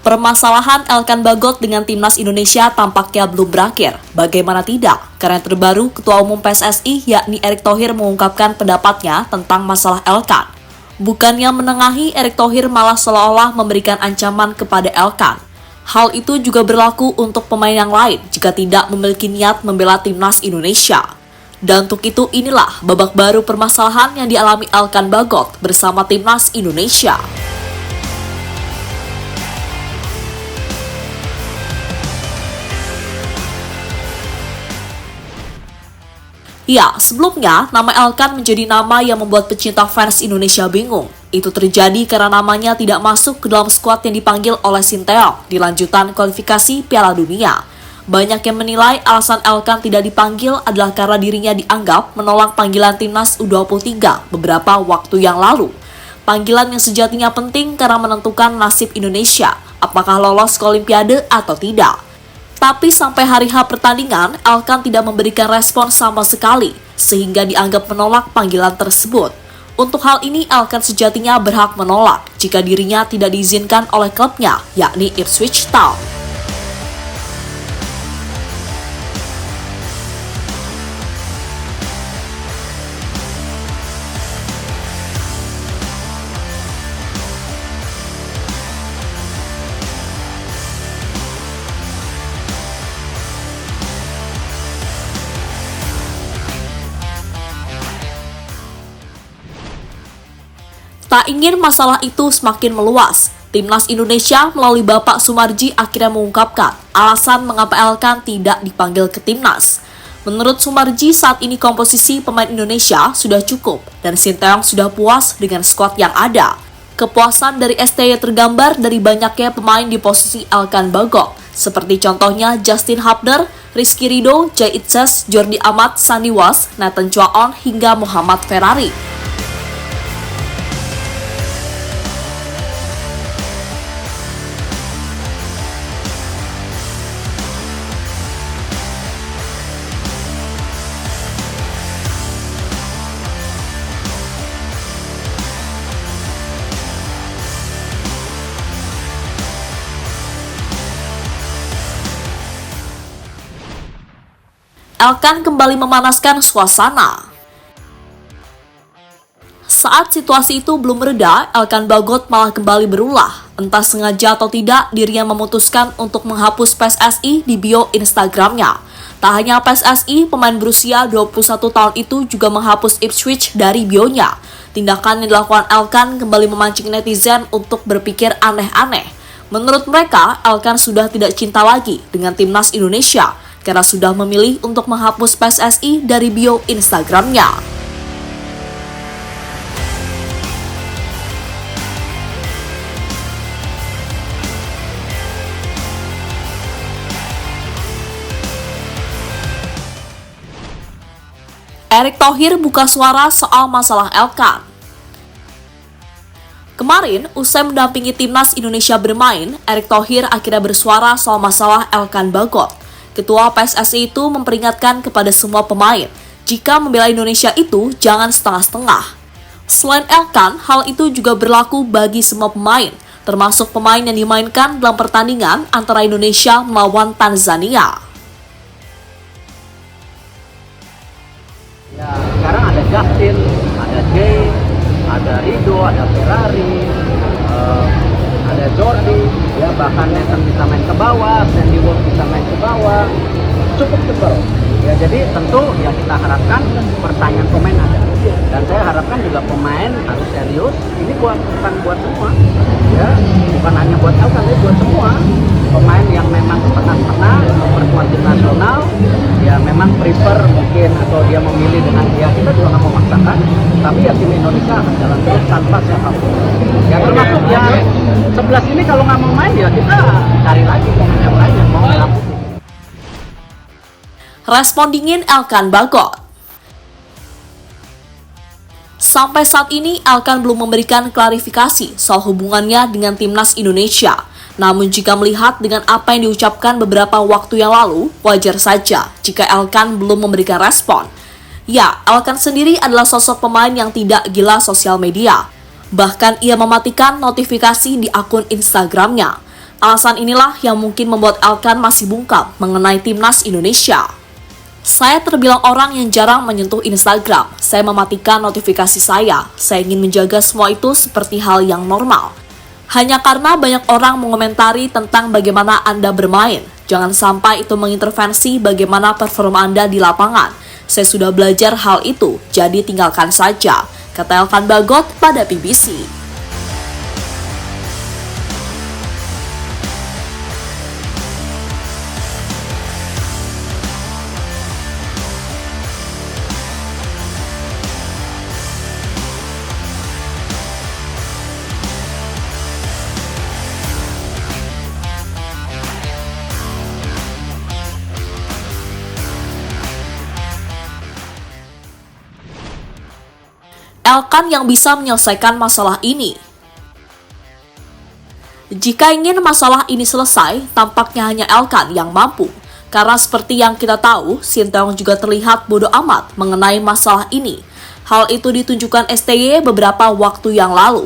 Permasalahan Elkan Bagot dengan timnas Indonesia tampaknya belum berakhir. Bagaimana tidak? Karena terbaru Ketua Umum PSSI yakni Erick Thohir mengungkapkan pendapatnya tentang masalah Elkan. Bukannya menengahi, Erick Thohir malah seolah-olah memberikan ancaman kepada Elkan. Hal itu juga berlaku untuk pemain yang lain jika tidak memiliki niat membela timnas Indonesia. Dan untuk itu inilah babak baru permasalahan yang dialami Elkan Bagot bersama timnas Indonesia. Ya, sebelumnya nama Elkan menjadi nama yang membuat pecinta fans Indonesia bingung. Itu terjadi karena namanya tidak masuk ke dalam skuad yang dipanggil oleh Sinteyong di lanjutan kualifikasi Piala Dunia. Banyak yang menilai alasan Elkan tidak dipanggil adalah karena dirinya dianggap menolak panggilan timnas U23 beberapa waktu yang lalu. Panggilan yang sejatinya penting karena menentukan nasib Indonesia, apakah lolos ke Olimpiade atau tidak. Tapi sampai hari H pertandingan, Elkan tidak memberikan respon sama sekali, sehingga dianggap menolak panggilan tersebut. Untuk hal ini, Elkan sejatinya berhak menolak jika dirinya tidak diizinkan oleh klubnya, yakni Ipswich Town. Tak ingin masalah itu semakin meluas, timnas Indonesia melalui Bapak Sumarji akhirnya mengungkapkan alasan mengapa Elkan tidak dipanggil ke timnas. Menurut Sumarji, saat ini komposisi pemain Indonesia sudah cukup dan Sinteyong sudah puas dengan skuad yang ada. Kepuasan dari STY tergambar dari banyaknya pemain di posisi Elkan Bagot, seperti contohnya Justin Hubner, Rizky Ridho, Jay Itzes, Jordi Amat, Sandy Walsh, Nathan Chuaon, hingga Muhammad Ferrari. Elkan kembali memanaskan suasana. Saat situasi itu belum mereda, Elkan Bagot malah kembali berulah. Entah sengaja atau tidak, dirinya memutuskan untuk menghapus PSSI di bio Instagramnya. Tak hanya PSSI, pemain berusia 21 tahun itu juga menghapus Ipswich dari bionya. Tindakan yang dilakukan Elkan kembali memancing netizen untuk berpikir aneh-aneh. Menurut mereka, Elkan sudah tidak cinta lagi dengan timnas Indonesia karena sudah memilih untuk menghapus PSSI dari bio Instagramnya. Erick Thohir buka suara soal masalah Elkan. Kemarin, usai mendampingi timnas Indonesia bermain, Erick Thohir akhirnya bersuara soal masalah Elkan Bagot. Ketua PSSI itu memperingatkan kepada semua pemain, jika membela Indonesia itu jangan setengah-setengah. Selain Elkan, hal itu juga berlaku bagi semua pemain, termasuk pemain yang dimainkan dalam pertandingan antara Indonesia melawan Tanzania. Ya, sekarang ada Justin, ada Jay, ada Ridho, ada Ferrari, ada Jordi, ya bahkan Nathan bisa main ke bawah, Sandy Walsh bisa main ke bawah, cukup tebal. Ya jadi tentu ya kita harapkan pertanyaan pemain ada, dan saya harapkan juga pemain harus serius. Ini bukan buat semua, ya bukan hanya buat Elkan, tapi buat semua pemain yang memang pernah memperkuat tim nasional, ya memang prefer mungkin atau dia memilih dengan dia, kita juga nggak memaksakan, tapi ya tim Indonesia akan jalan terus tanpa siapapun. Ya termasuk yang 11 ini kalau nggak mau main ya kita cari lagi pemain yang lain yang mau merah putih. Respon dingin Elkan Bagot. Sampai saat ini, Elkan belum memberikan klarifikasi soal hubungannya dengan timnas Indonesia. Namun jika melihat dengan apa yang diucapkan beberapa waktu yang lalu, wajar saja jika Elkan belum memberikan respon. Ya, Elkan sendiri adalah sosok pemain yang tidak gila sosial media. Bahkan ia mematikan notifikasi di akun Instagramnya. Alasan inilah yang mungkin membuat Elkan masih bungkam mengenai timnas Indonesia. Saya terbilang orang yang jarang menyentuh Instagram. Saya mematikan notifikasi saya. Saya ingin menjaga semua itu seperti hal yang normal. Hanya karena banyak orang mengomentari tentang bagaimana Anda bermain. Jangan sampai itu mengintervensi bagaimana performa Anda di lapangan. Saya sudah belajar hal itu, jadi tinggalkan saja, kata Elkan Bagot pada BBC. Elkan yang bisa menyelesaikan masalah ini. Jika ingin masalah ini selesai, tampaknya hanya Elkan yang mampu. Karena seperti yang kita tahu, Sinteyong juga terlihat bodoh amat mengenai masalah ini. Hal itu ditunjukkan STY beberapa waktu yang lalu.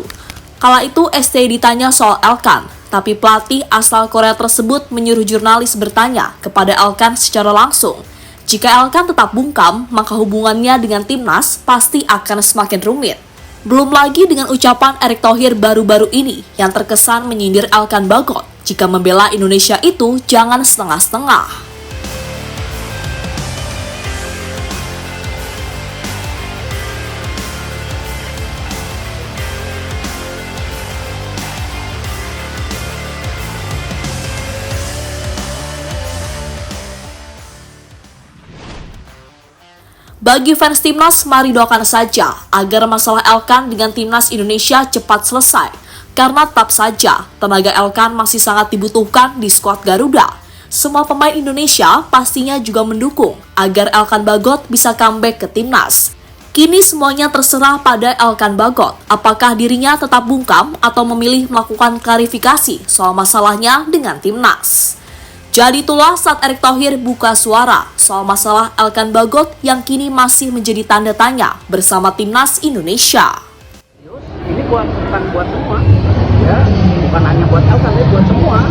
Kala itu STY ditanya soal Elkan, tapi pelatih asal Korea tersebut menyuruh jurnalis bertanya kepada Elkan secara langsung. Jika Elkan tetap bungkam, maka hubungannya dengan timnas pasti akan semakin rumit. Belum lagi dengan ucapan Erick Thohir baru-baru ini yang terkesan menyindir Elkan Bagot. Jika membela Indonesia itu jangan setengah-setengah. Bagi fans timnas, mari doakan saja agar masalah Elkan dengan timnas Indonesia cepat selesai. Karena tetap saja, tenaga Elkan masih sangat dibutuhkan di skuad Garuda. Semua pemain Indonesia pastinya juga mendukung agar Elkan Bagot bisa comeback ke timnas. Kini semuanya terserah pada Elkan Bagot, apakah dirinya tetap bungkam atau memilih melakukan klarifikasi soal masalahnya dengan timnas. Jadi itulah saat Erick Thohir buka suara soal masalah Elkan Bagot yang kini masih menjadi tanda tanya bersama timnas Indonesia. Ini bukan buat semua, ya, bukan hanya buat Elkan, tapi buat semua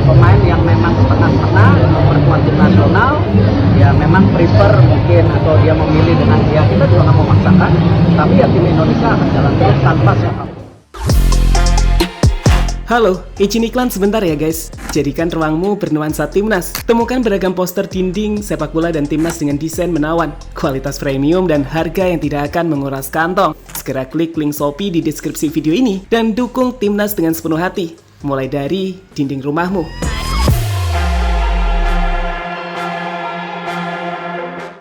pemain yang memang setengah-setengah pertemuan tim nasional, ya memang prefer mungkin atau dia memilih dengan dia, kita juga nggak memaksakan, tapi ya tim Indonesia akan jalan terus tanpa siapapun. Halo, izin iklan sebentar ya guys. Jadikan ruangmu bernuansa timnas. Temukan beragam poster dinding, sepak bola dan timnas dengan desain menawan, kualitas premium dan harga yang tidak akan menguras kantong. Segera klik link Shopee di deskripsi video ini dan dukung timnas dengan sepenuh hati. Mulai dari dinding rumahmu.